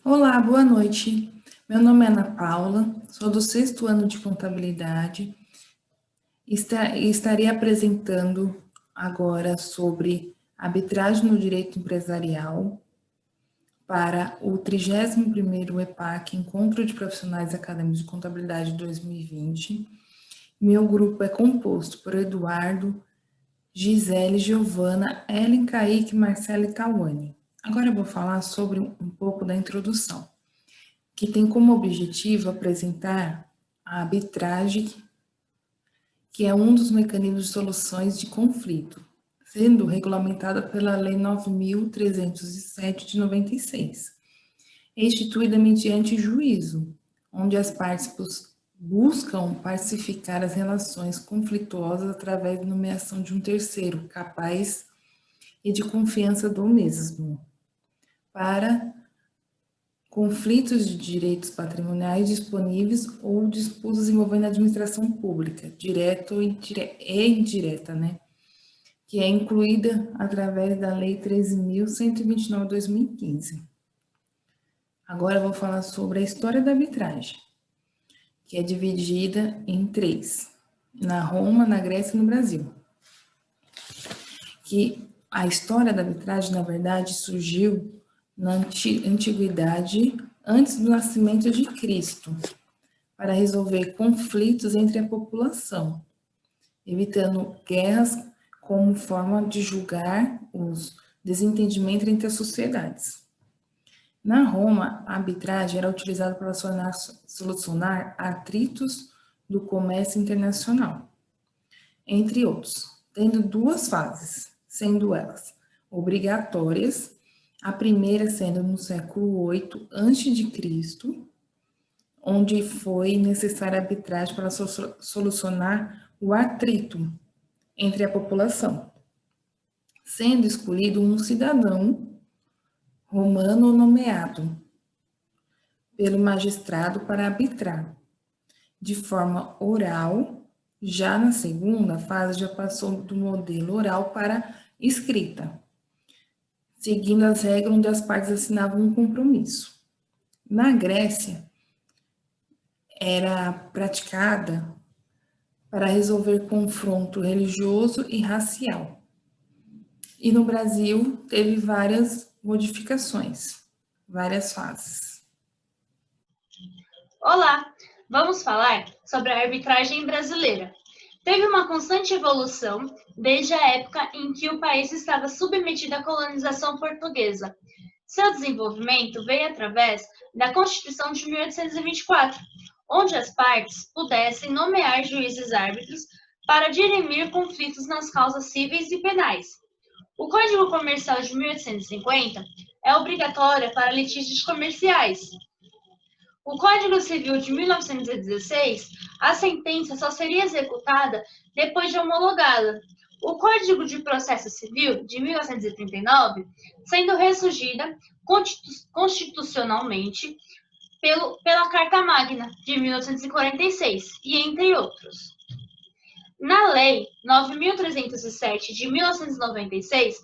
Olá, boa noite. Meu nome é Ana Paula, sou do sexto ano de contabilidade e estarei apresentando agora sobre arbitragem no direito empresarial para o 31º EPAC, Encontro de Profissionais Acadêmicos de Contabilidade 2020. Meu grupo é composto por Eduardo, Gisele, Giovana, Ellen, Kaique, Marcela e Tawane. Agora eu vou falar sobre um pouco da introdução, que tem como objetivo apresentar a arbitragem, que é um dos mecanismos de soluções de conflito, sendo regulamentada pela Lei 9.307 de 96, instituída mediante juízo, onde as partes buscam pacificar as relações conflituosas através da nomeação de um terceiro capaz e de confiança do mesmo, para conflitos de direitos patrimoniais disponíveis ou disputas envolvendo a administração pública, direta e indireta, né? Que é incluída através da Lei 13.129 de 2015. Agora eu vou falar sobre a história da arbitragem, que é dividida em três: na Roma, na Grécia e no Brasil. Que a história da arbitragem, na verdade, surgiu na antiguidade, antes do nascimento de Cristo, para resolver conflitos entre a população, evitando guerras como forma de julgar os desentendimentos entre as sociedades. Na Roma, a arbitragem era utilizada para solucionar atritos do comércio internacional, entre outros, tendo duas fases, sendo elas obrigatórias, a primeira sendo no século 8 a.C., onde foi necessária a arbitragem para solucionar o atrito entre a população, sendo escolhido um cidadão romano nomeado pelo magistrado para arbitrar, de forma oral. Já na segunda fase, já passou do modelo oral para escrita, seguindo as regras onde as partes assinavam um compromisso. Na Grécia, era praticada para resolver confronto religioso e racial. E no Brasil teve várias modificações, várias fases. Olá, vamos falar sobre a arbitragem brasileira. Teve uma constante evolução desde a época em que o país estava submetido à colonização portuguesa. Seu desenvolvimento veio através da Constituição de 1824, onde as partes pudessem nomear juízes árbitros para dirimir conflitos nas causas cíveis e penais. O Código Comercial de 1850 é obrigatório para litígios comerciais. O Código Civil de 1916, a sentença só seria executada depois de homologada. O Código de Processo Civil de 1939, sendo ressurgida constitucionalmente pela Carta Magna de 1946, e entre outros. Na Lei 9.307 de 1996,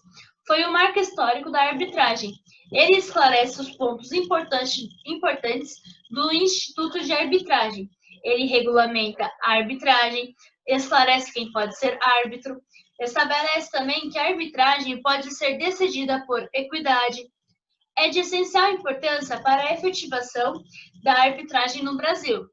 foi o marco histórico da arbitragem. Ele esclarece os pontos importantes do Instituto de Arbitragem. Ele regulamenta a arbitragem, esclarece quem pode ser árbitro, estabelece também que a arbitragem pode ser decidida por equidade. É de essencial importância para a efetivação da arbitragem no Brasil.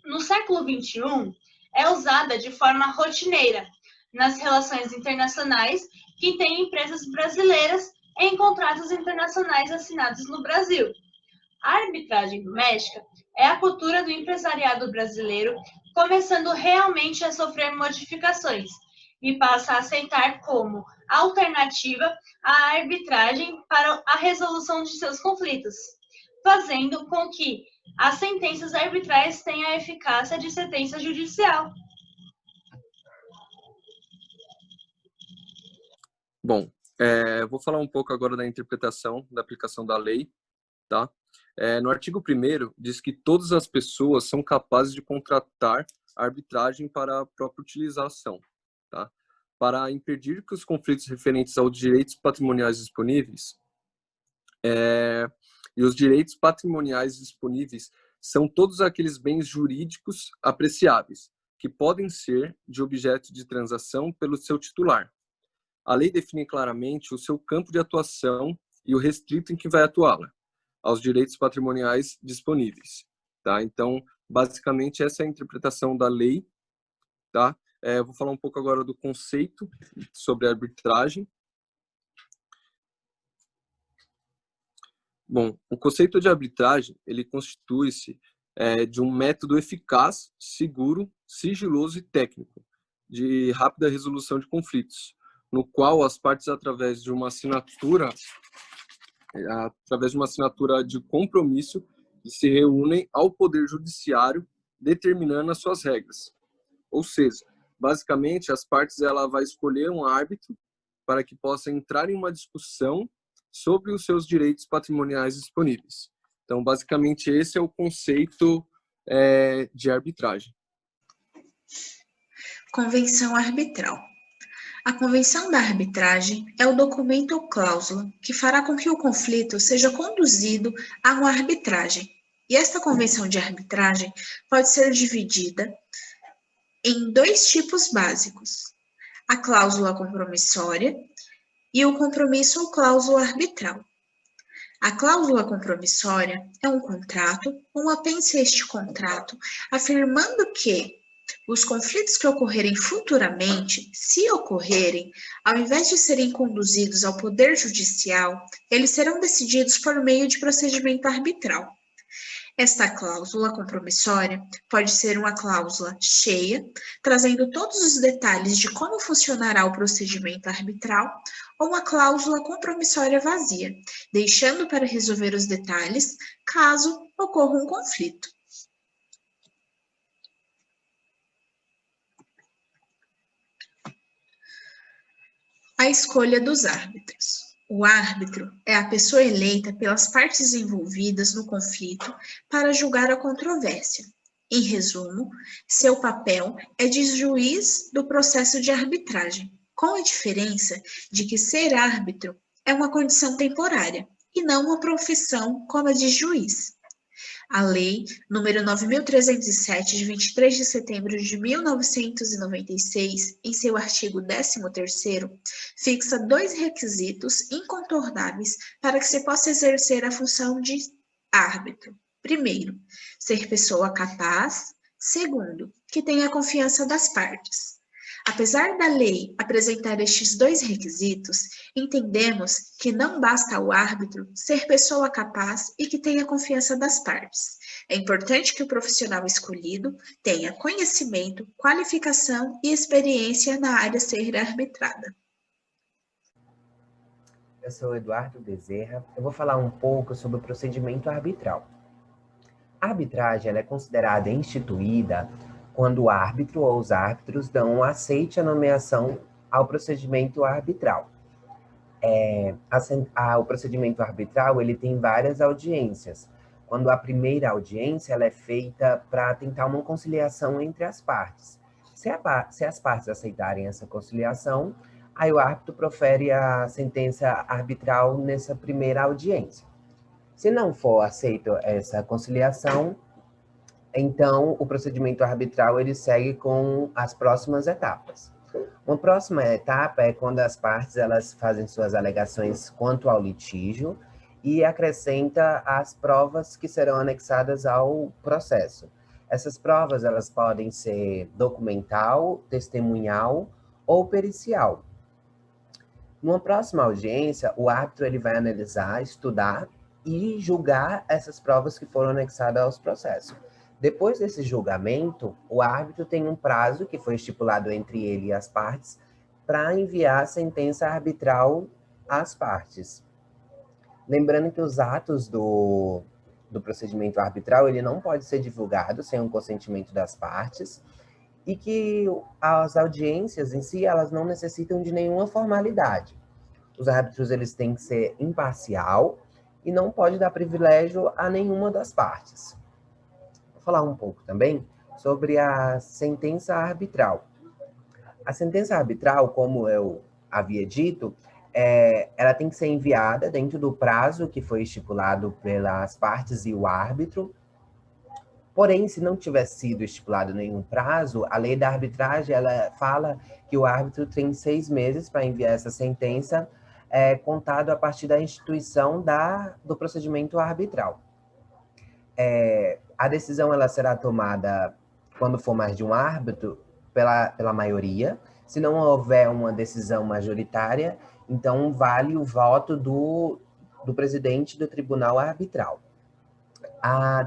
No século XXI, é usada de forma rotineira nas relações internacionais que têm empresas brasileiras em contratos internacionais assinados no Brasil. A arbitragem doméstica é a cultura do empresariado brasileiro começando realmente a sofrer modificações e passa a aceitar como alternativa a arbitragem para a resolução de seus conflitos, fazendo com que as sentenças arbitrais tenham a eficácia de sentença judicial. Bom, vou falar um pouco agora da interpretação da aplicação da lei, tá? No artigo 1º, diz que todas as pessoas são capazes de contratar arbitragem para a própria utilização, tá? Para impedir que os conflitos referentes aos direitos patrimoniais disponíveis E os direitos patrimoniais disponíveis são todos aqueles bens jurídicos apreciáveis, que podem ser de objeto de transação pelo seu titular. A lei define claramente o seu campo de atuação e o restrito em que vai atuá-la, aos direitos patrimoniais disponíveis. Tá? Então, basicamente, essa é a interpretação da lei. Tá? Vou falar um pouco agora do conceito sobre arbitragem. Bom, o conceito de arbitragem, ele constitui-se de um método eficaz, seguro, sigiloso e técnico de rápida resolução de conflitos, no qual as partes, através de uma assinatura de compromisso, se reúnem ao Poder Judiciário, determinando as suas regras. Ou seja, basicamente, as partes ela vai escolher um árbitro para que possa entrar em uma discussão sobre os seus direitos patrimoniais disponíveis. Então, basicamente, esse é o conceito de arbitragem. Convenção arbitral. A convenção da arbitragem é o documento ou cláusula que fará com que o conflito seja conduzido a uma arbitragem. E esta convenção de arbitragem pode ser dividida em dois tipos básicos: a cláusula compromissória e o compromisso ou cláusula arbitral. A cláusula compromissória é um contrato, um apêndice a este contrato, afirmando que os conflitos que ocorrerem futuramente, se ocorrerem, ao invés de serem conduzidos ao Poder Judicial, eles serão decididos por meio de procedimento arbitral. Esta cláusula compromissória pode ser uma cláusula cheia, trazendo todos os detalhes de como funcionará o procedimento arbitral, ou uma cláusula compromissória vazia, deixando para resolver os detalhes caso ocorra um conflito. A escolha dos árbitros. O árbitro é a pessoa eleita pelas partes envolvidas no conflito para julgar a controvérsia. Em resumo, seu papel é de juiz do processo de arbitragem, com a diferença de que ser árbitro é uma condição temporária e não uma profissão como a de juiz. A Lei nº 9.307, de 23 de setembro de 1996, em seu artigo 13º, fixa dois requisitos incontornáveis para que se possa exercer a função de árbitro. Primeiro, ser pessoa capaz. Segundo, que tenha a confiança das partes. Apesar da lei apresentar estes dois requisitos, entendemos que não basta ao árbitro ser pessoa capaz e que tenha confiança das partes. É importante que o profissional escolhido tenha conhecimento, qualificação e experiência na área a ser arbitrada. Eu sou Eduardo Bezerra. Eu vou falar um pouco sobre o procedimento arbitral. A arbitragem ela é considerada instituída quando o árbitro ou os árbitros dão um aceite à nomeação ao procedimento arbitral. O procedimento arbitral ele tem várias audiências. Quando a primeira audiência ela é feita para tentar uma conciliação entre as partes. Se as partes aceitarem essa conciliação, aí o árbitro profere a sentença arbitral nessa primeira audiência. Se não for aceita essa conciliação, então o procedimento arbitral ele segue com as próximas etapas. Uma próxima etapa é quando as partes elas fazem suas alegações quanto ao litígio e acrescenta as provas que serão anexadas ao processo. Essas provas elas podem ser documental, testemunhal ou pericial. Numa próxima audiência, o árbitro ele vai analisar, estudar e julgar essas provas que foram anexadas aos processos. Depois desse julgamento, o árbitro tem um prazo que foi estipulado entre ele e as partes para enviar a sentença arbitral às partes. Lembrando que os atos do procedimento arbitral ele não pode ser divulgado sem o consentimento das partes e que as audiências em si elas não necessitam de nenhuma formalidade. Os árbitros eles têm que ser imparcial e não pode dar privilégio a nenhuma das partes. Vou falar um pouco também sobre a sentença arbitral. A sentença arbitral, como eu havia dito, ela tem que ser enviada dentro do prazo que foi estipulado pelas partes e o árbitro. Porém, se não tiver sido estipulado nenhum prazo, a lei da arbitragem ela fala que o árbitro tem 6 meses para enviar essa sentença, contado a partir da instituição do procedimento arbitral. A decisão ela será tomada, quando for mais de um árbitro, pela maioria. Se não houver uma decisão majoritária, então vale o voto do presidente do tribunal arbitral. A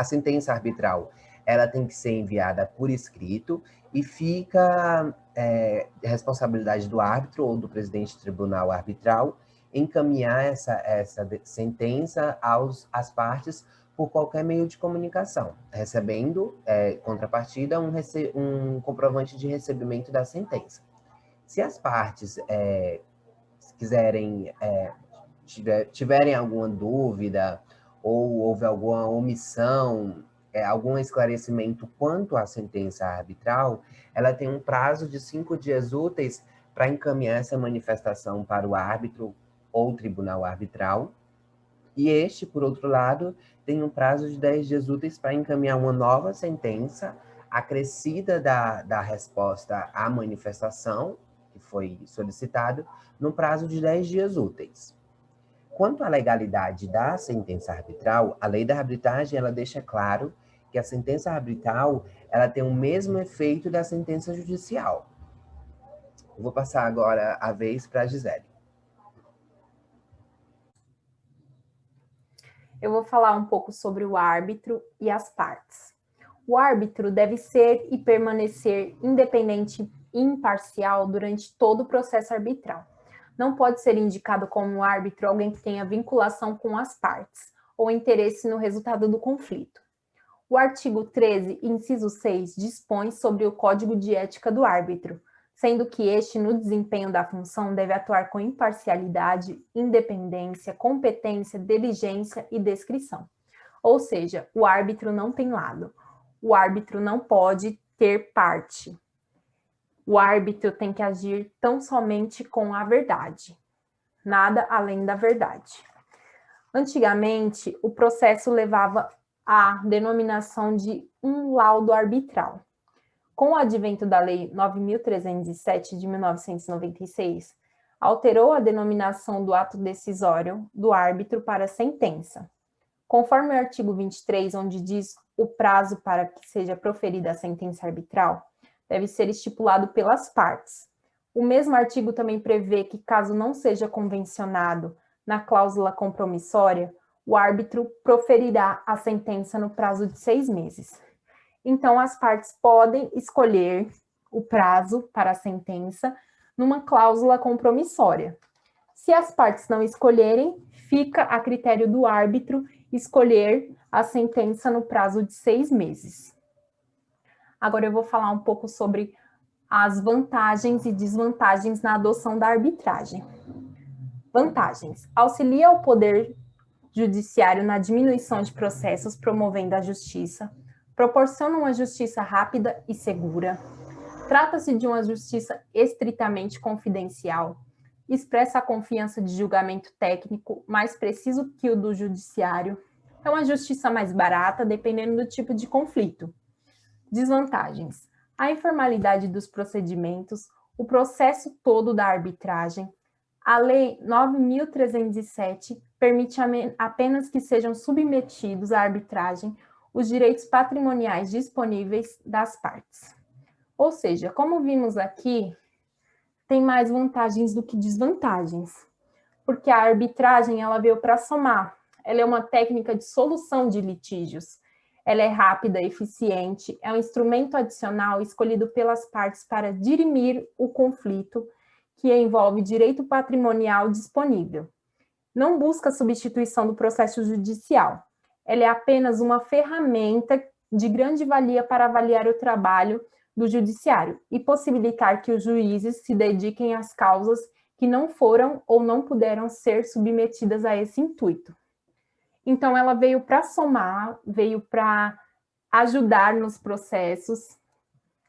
sentença arbitral, ela tem que ser enviada por escrito e fica responsabilidade do árbitro ou do presidente do tribunal arbitral encaminhar essa sentença às partes por qualquer meio de comunicação, recebendo, contrapartida, um comprovante de recebimento da sentença. Se as partes quiserem, tiverem alguma dúvida ou houve alguma omissão, algum esclarecimento quanto à sentença arbitral, ela tem um prazo de 5 dias úteis para encaminhar essa manifestação para o árbitro ou tribunal arbitral. E este, por outro lado, tem um prazo de 10 dias úteis para encaminhar uma nova sentença acrescida da resposta à manifestação que foi solicitado, no prazo de 10 dias úteis. Quanto à legalidade da sentença arbitral, a lei da arbitragem ela deixa claro que a sentença arbitral ela tem o mesmo efeito da sentença judicial. Eu vou passar agora a vez para a Gisele. Eu vou falar um pouco sobre o árbitro e as partes. O árbitro deve ser e permanecer independente e imparcial durante todo o processo arbitral. Não pode ser indicado como árbitro alguém que tenha vinculação com as partes ou interesse no resultado do conflito. O artigo 13, inciso 6, dispõe sobre o Código de Ética do Árbitro, sendo que este, no desempenho da função, deve atuar com imparcialidade, independência, competência, diligência e descrição. Ou seja, o árbitro não tem lado. O árbitro não pode ter parte. O árbitro tem que agir tão somente com a verdade, nada além da verdade. Antigamente, o processo levava à denominação de um laudo arbitral. Com o advento da Lei 9.307 de 1996, alterou a denominação do ato decisório do árbitro para sentença. Conforme o artigo 23, onde diz o prazo para que seja proferida a sentença arbitral, deve ser estipulado pelas partes. O mesmo artigo também prevê que, caso não seja convencionado na cláusula compromissória, o árbitro proferirá a sentença no prazo de 6 meses. Então, as partes podem escolher o prazo para a sentença numa cláusula compromissória. Se as partes não escolherem, fica a critério do árbitro escolher a sentença no prazo de 6 meses. Agora eu vou falar um pouco sobre as vantagens e desvantagens na adoção da arbitragem. Vantagens: auxilia o Poder Judiciário na diminuição de processos, promovendo a justiça, proporciona uma justiça rápida e segura, trata-se de uma justiça estritamente confidencial, expressa a confiança de julgamento técnico mais preciso que o do judiciário, é uma justiça mais barata, dependendo do tipo de conflito. Desvantagens: a informalidade dos procedimentos, o processo todo da arbitragem. A Lei 9.307 permite apenas que sejam submetidos à arbitragem os direitos patrimoniais disponíveis das partes. Ou seja, como vimos aqui, tem mais vantagens do que desvantagens, porque a arbitragem ela veio para somar. Ela é uma técnica de solução de litígios. Ela é rápida, eficiente, é um instrumento adicional escolhido pelas partes para dirimir o conflito que envolve direito patrimonial disponível. Não busca substituição do processo judicial. Ela é apenas uma ferramenta de grande valia para avaliar o trabalho do judiciário e possibilitar que os juízes se dediquem às causas que não foram ou não puderam ser submetidas a esse intuito. Então, ela veio para somar, veio para ajudar nos processos,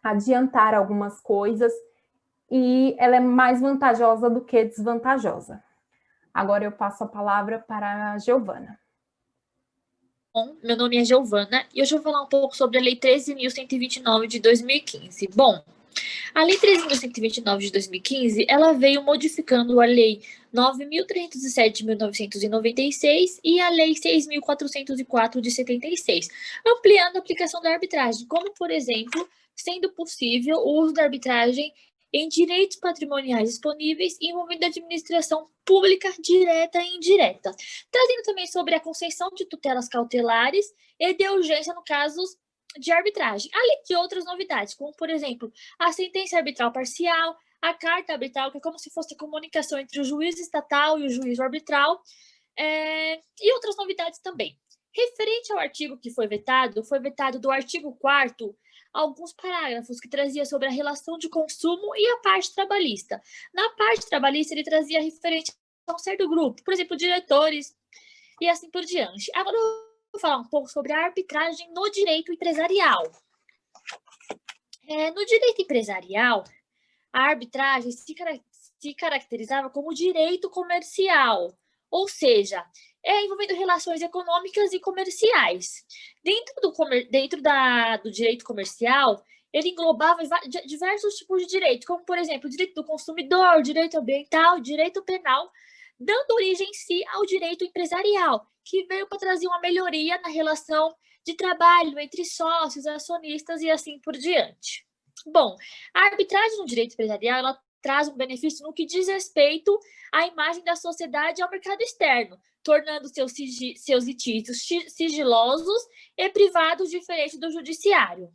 adiantar algumas coisas e ela é mais vantajosa do que desvantajosa. Agora eu passo a palavra para a Giovana. Bom, meu nome é Giovana e hoje eu vou falar um pouco sobre a Lei 13.129 de 2015. Bom, a Lei 13.129 de 2015, ela veio modificando a Lei 9.307 de 1996 e a Lei 6.404 de 76, ampliando a aplicação da arbitragem, como, por exemplo, sendo possível o uso da arbitragem em direitos patrimoniais disponíveis envolvendo a administração pública direta e indireta, trazendo também sobre a concessão de tutelas cautelares e de urgência no casos de arbitragem, além de outras novidades, como, por exemplo, a sentença arbitral parcial, a carta arbitral, que é como se fosse a comunicação entre o juiz estatal e o juiz arbitral, e outras novidades também. Referente ao artigo que foi vetado do artigo 4º, alguns parágrafos que trazia sobre a relação de consumo e a parte trabalhista. Na parte trabalhista, ele trazia referente a um certo grupo, por exemplo, diretores e assim por diante. Agora, eu vou falar um pouco sobre a arbitragem no direito empresarial. No direito empresarial, a arbitragem se caracterizava como direito comercial, ou seja, envolvendo relações econômicas e comerciais. Dentro do direito comercial, ele englobava diversos tipos de direito, como, por exemplo, o direito do consumidor, direito ambiental, direito penal, dando origem, sim, ao direito empresarial, que veio para trazer uma melhoria na relação de trabalho entre sócios, acionistas e assim por diante. Bom, a arbitragem no direito empresarial, ela traz um benefício no que diz respeito à imagem da sociedade e ao mercado externo, tornando seus litígios sigilosos e privados, diferente do judiciário.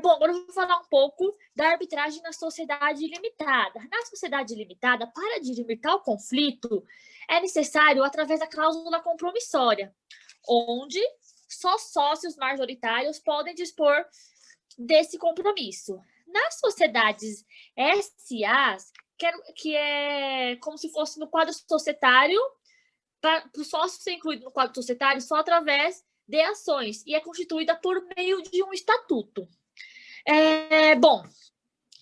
Bom, agora eu vou falar um pouco da arbitragem na sociedade limitada. Na sociedade limitada, para dirimir tal conflito, é necessário através da cláusula compromissória, onde só sócios majoritários podem dispor desse compromisso. Nas sociedades SAs, que é como se fosse no quadro societário, para o sócio ser incluído no quadro societário só através de ações, e é constituída por meio de um estatuto. Bom,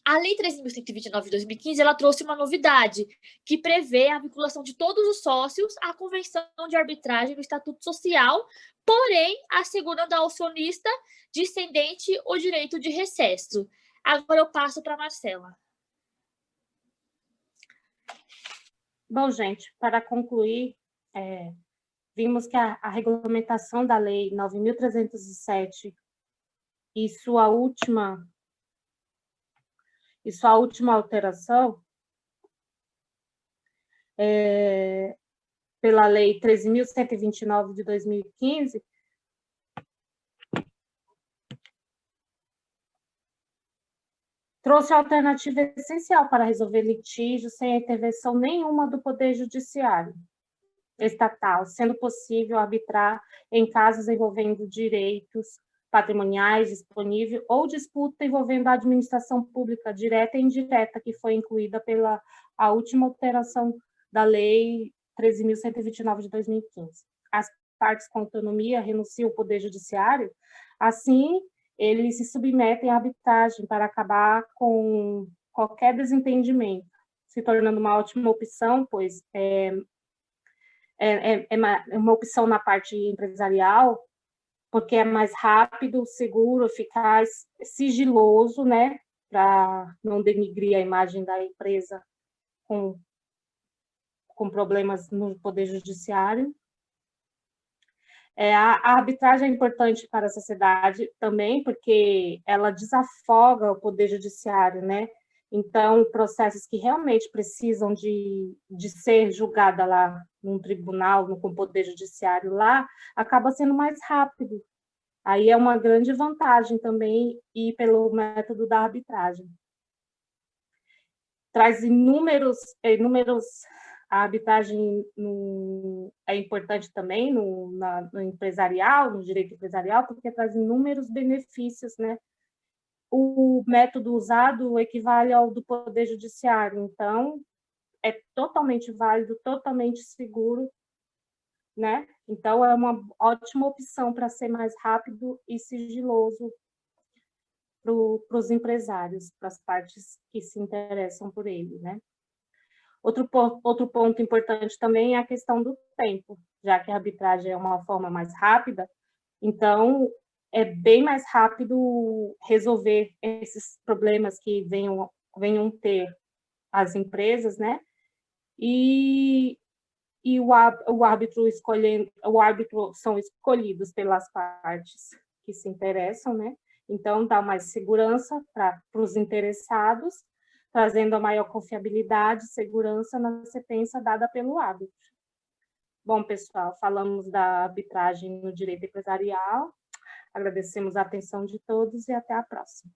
a Lei 13.129 de 2015, ela trouxe uma novidade, que prevê a vinculação de todos os sócios à convenção de arbitragem do Estatuto Social, porém, assegurando ao acionista discendente o direito de recesso. Agora eu passo para a Marcela. Bom, gente, para concluir, vimos que a regulamentação da Lei 9.307 e sua última alteração pela Lei 13.129 de 2015 trouxe alternativa essencial para resolver litígios sem a intervenção nenhuma do Poder Judiciário estatal, sendo possível arbitrar em casos envolvendo direitos patrimoniais disponíveis ou disputa envolvendo a administração pública direta e indireta, que foi incluída pela a última alteração da Lei 13.129 de 2015. As partes com autonomia renunciam ao Poder Judiciário, assim, eles se submetem à arbitragem para acabar com qualquer desentendimento, se tornando uma ótima opção, pois é uma opção na parte empresarial, porque é mais rápido, seguro, eficaz, sigiloso, né, para não denigrir a imagem da empresa com problemas no Poder Judiciário. A arbitragem é importante para a sociedade também, porque ela desafoga o Poder Judiciário, né? Então, processos que realmente precisam de ser julgada lá num tribunal, no Poder Judiciário lá, acaba sendo mais rápido. Aí é uma grande vantagem também ir pelo método da arbitragem. Traz inúmeros a arbitragem é importante também no empresarial, no direito empresarial, porque traz inúmeros benefícios, né? O método usado equivale ao do Poder Judiciário, então é totalmente válido, totalmente seguro, né? Então é uma ótima opção para ser mais rápido e sigiloso os empresários, para as partes que se interessam por ele, né? Outro ponto importante também é a questão do tempo, já que a arbitragem é uma forma mais rápida, então é bem mais rápido resolver esses problemas que venham ter as empresas, né? E o árbitro são escolhidos pelas partes que se interessam, né? Então, dá mais segurança para os interessados, trazendo a maior confiabilidade e segurança na sentença dada pelo árbitro. Bom, pessoal, falamos da arbitragem no direito empresarial, agradecemos a atenção de todos e até a próxima.